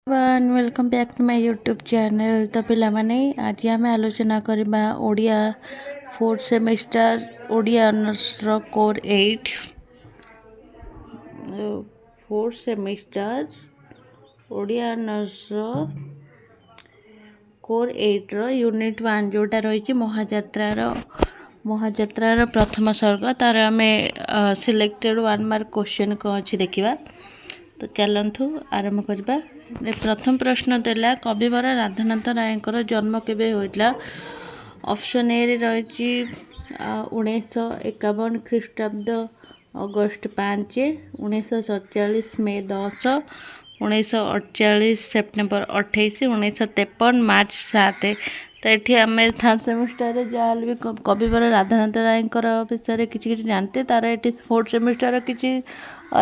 Welcome back to my YouTube channel. तो पिला माने आज आम आलोचना करबा Odia fourth semester Odia honours core 8 fourth semester Odia honours core 8 unit 1 जोटा रही महाजात्रार प्रथम सर्ग तार आम सिलेक्टेड 1 मार्क क्वेश्चन कौन अच्छी देखा। तो चलतु आरंभ करवा। प्रथम प्रश्न देला कविवर राधानाथ राय जन्म केबे होइतला। ऑप्शन ए रही 1951 ख्रीष्टाब्द अगस्त 5, 1947 मे 10, 1948 सेप्टेम्बर 28, 1953 मार्च 7। तो ये आम थर्ड सेमिस्टर जहाँ भी कविवर राधानाथ राय विषय किसी जानते तार ये फोर्थ सेमिस्टर किसी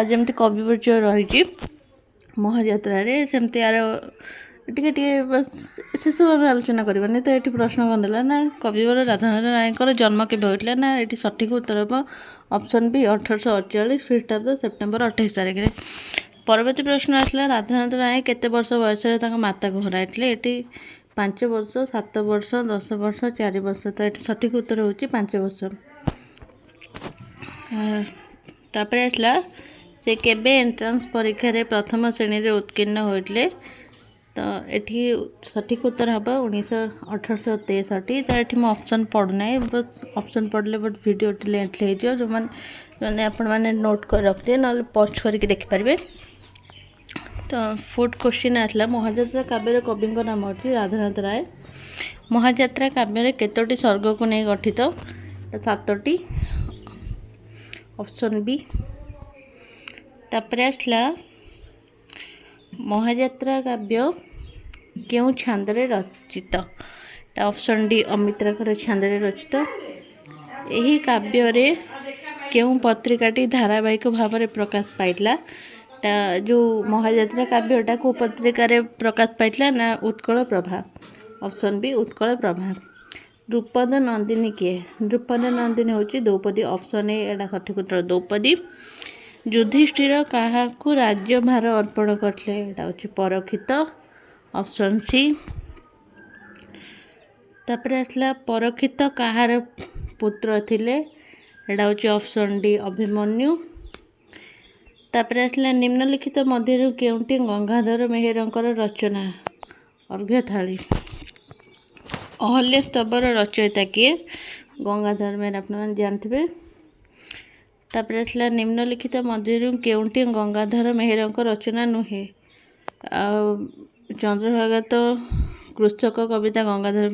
जमी कवि परिचय रही महाजात्रार सेमती यार टे बस से सब आम आलोचना करवानी। तो ये प्रश्न कौन देला ना कविवर राधानाथ राय जन्म केबे होइतला ना ये सठिक उत्तर हम ऑप्शन बी 1848 ख्रीष्टाब्द सेप्टेम्बर 28 तारिख। परवर्ती प्रश्न आसला राधानाथ राय केते वर्ष बयस माता को हराइले। ये 5 वर्ष 7 वर्ष 10 वर्ष 4 वर्ष। तो ये सठिक उत्तर होची 5 वर्ष। तापर आसला से केबे एंट्रांस परीक्षा रे प्रथम श्रेणी रे उत्तीर्ण होइतले। तो ये सठिक उत्तर हम 1863। तो ये मैं ऑप्शन पढ़ुना बस ऑप्शन पढ़ले बट वीडियो लेंथ हो जो मैंने आपण मैंने नोट कर रखिए ना पॉज करके देखिपारे। तो फोर्थ क्वेश्चन आसला महाजात्रा काव्यर कवि नाम अच्छी राधानाथ राय। महाजात्रा काव्य केतोटी सर्ग को नहीं गठित। 7टी ऑप्शन बी। तापर आसला महाजात्रा काव्य क्यों छांदरे रचित। ऑप्शन डी अमित्राकर छांदरे रचित। यही काव्य रे क्यों पत्रिकाटी धारावाहिक भाव में प्रकाश पाइला। जो महाजात्रा काव्यटा को पत्रिका रे प्रकाश पाइला ना उत्कल प्रभा। Option B Utkal Prabha. द्रुपद नंदिनी किए। द्रुपद नंदिनी हूँ द्रौपदी। ऑप्शन ए एटा सठिक उत्तर द्रौपदी। युधिष्ठिर क्या राज्यभार अर्पण करते हूँ परीक्षित। Option C. तापर आसला परीक्षित कहार पुत्र थिले एटा हूँ ऑप्शन डी अभिमन्यु। तापर आसला निम्नलिखित मध्य केउंटी गंगाधर मेहरंकर रचना अर्घ्यथाली। अहल्य स्तंभर रचयिता किए गंगाधर मेहर आप जानते। तापर आसला निम्नलिखित मध्य केउंटी गंगाधर मेहरंकर रचना नुहे। चंद्रभागा तो कृषक कविता गंगाधर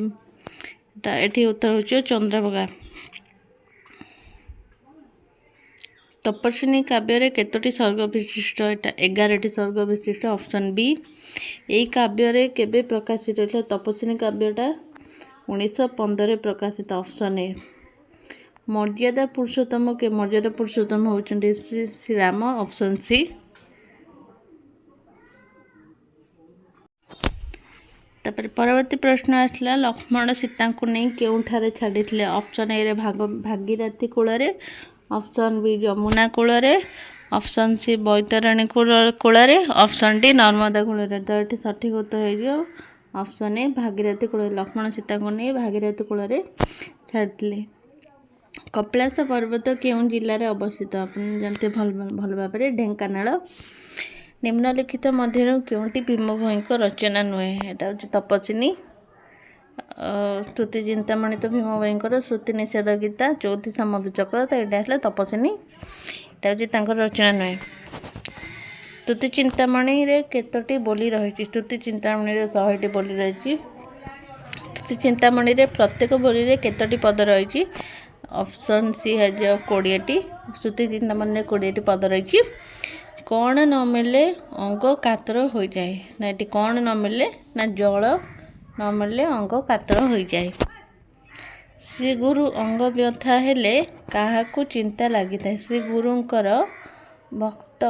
ये उत्तर हो चंद्रभागा। तपस्विनी काव्य केतोटी सर्ग विशिष्ट। एटा 11टी सर्ग विशिष्ट। Option B. यही काव्य केबे प्रकाशित होता तपस्विनी काव्यटा 1915 प्रकाशित। Option A. मर्यादा पुरुषोत्तम के मर्यादा पुरुषोत्तम होउचंदी श्री राम। Option C. तापर परवर्ती प्रश्न आसला लक्ष्मण सीता को नहीं केउठारे छाड़ी। ऑप्शन ए रे भागीरथी कूल। ऑप्शन बी जमुना कूल। ऑप्शन सी बैतरणी कूल। ऑप्शन डी नर्मदा कूल। तो ये सठिक उत्तर हो ऑप्शन ए भागीरथी कूल। लक्ष्मण सीता को नहीं भागीरथी कूल छाड़ी। कपिलास पर्वत केउं जिले अवस्थित। आप जानते भल भाव में ढेंकानाल। निम्नलिखित मध्य केउंटी भीम भोई रचना नुहे। यहाँ हूँ तपस्विनी। श्रुति चिंतामणि तो भीम भोई श्रुति निषेध गीता चौथी मधुचक्र। तो यहाँ आसला तपस्विनी यहाँ हूँ रचना नुहे। स्तुति चिंतामणि रे केतोटी बोली रही। स्तुति चिंतामणि रे 100टी बोली रही। स्तुति चिंतामणि रे प्रत्येक बोली रे केतोटी पद रही। ऑप्शन सी है 20टी। स्तुति चिंतामणि 20टी पद रही। कौन न मिले अंग कातर हो जाए ना। ये कौन न मिले ना जल न मिले अंग कातर हो जाए। श्री गुरु अंग व्यथा हेले काहाकू चिंता लगी था। श्री गुरुंकर भक्त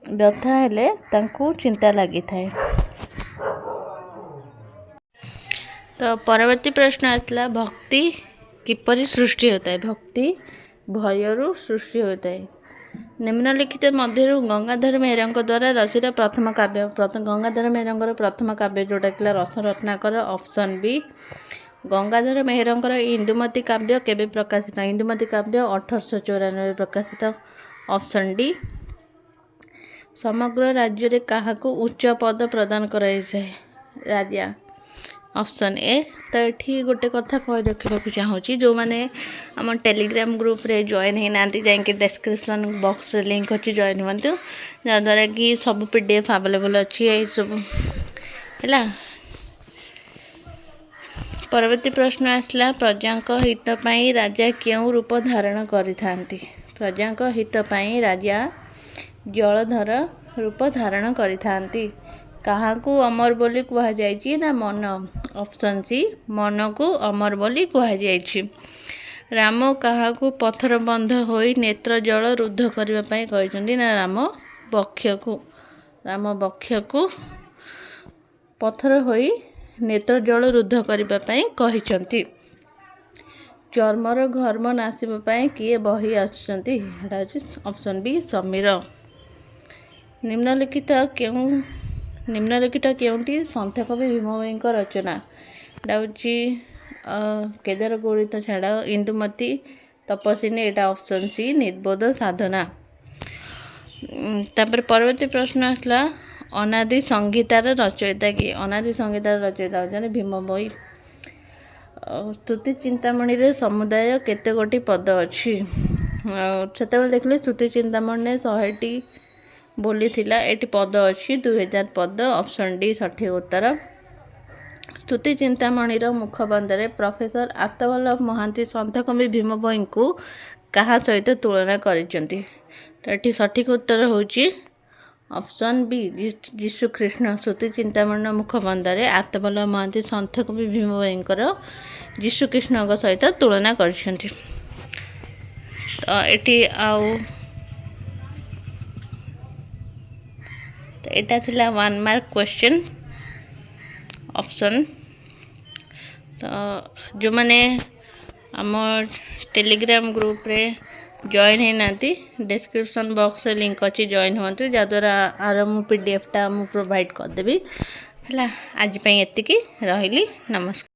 व्यथा हेले तांकू चिंता लगी था। तो परवर्ती प्रश्न आसला भक्ति किपरि सृष्टि होता है। भक्ति भयरू सृष्टि होता है। निम्नलिखित मध्यरु गंगाधर मेहरଙ୍କ द्वारा रचित प्रथम काव्य गंगाधर मेहरଙ୍କର प्रथम काव्य जोटा थिला रस रत्नाकर ऑप्शन बी। गंगाधर मेहरଙ୍କର इंदुमती काव्य केबे प्रकाशित इंदुमती काव्य 1894 प्रकाशित ऑप्शन डी। समग्र राज्य रे काहाकू उच्च पद प्रदान कराई जाए राजा ऑप्शन ए। तो ये गोटे कथा कह रखा चाहूँगी जो मैंने आम टेलीग्राम ग्रुप रे जॉइन होना जाकि डिस्क्रिप्शन बॉक्स लिंक अच्छी जॉइन हूँ जहाँद्वारा कि सब पीडीएफ अवेलेबल अच्छी सब है। परवर्ती प्रश्न आसला प्रजा हित पाई राजा क्यों रूप धारण करिथांती। प्रजा हित पाई राजा जलधर रूप धारण करिथांती। काहाकू अमर बोली कह जाइछि ना मन ऑप्शन सी मन को अमर बोली कह जाइछि। राम काहाकू पथर बंध होई नेत्र जल रुद्ध करबा पई कहिसंती ना राम बक्ष को पथर होई नेत्र जल रुद्ध करबा पई कहिसंती। चर्मर घर्म नासिबा पई किए बही आछंती एटा अछि ऑप्शन बी समीर। निम्नलिखित केउंटी संत कवि भीमभोई रचना डाउची केदार गौरित छाड़ इंदुमती तपस्विनी एटा ऑप्शन सी निर्बोध साधना। तापर परवर्ती प्रश्न आसला अनादि संगीतार रचयिता किए। अनादि संगीतार रचयिता होचन भीमभोई। स्तुति चिंतामणि रे समुदाय केते गोटी पद अछि सेतेबेले देखले स्तुति चिंतामणि 100टी बोली थिला एटी पद अच्छी 2000 पद ऑप्शन डी सठिक उत्तर। स्तुति चिंतामणि मुखबंधरे प्रोफेसर आत्मवल्लभ महांती संत कवि भीमभोई को कहा सहित तुलना करिसेंती। तो ये सठिक उत्तर होची ऑप्शन बी जीशु कृष्ण। स्तुति चिंतामणि मुखबंधरे आत्मवल्लभ महांती संत कवि भीमभोई जीशु कृष्ण सहित तुलना करिसेंती। तो ये तो एटा थिला 1 मार्क क्वेश्चन ऑप्शन। तो जो मैंने आम टेलीग्राम ग्रुप रे जॉइन होना डिस्क्रिप्शन बॉक्स लिंक अच्छी जॉइन हूँ जहाँद्वारा आर मु पीडीएफ टा मु प्रोवाइड करदेवी है। आज एतिकी रही नमस्कार।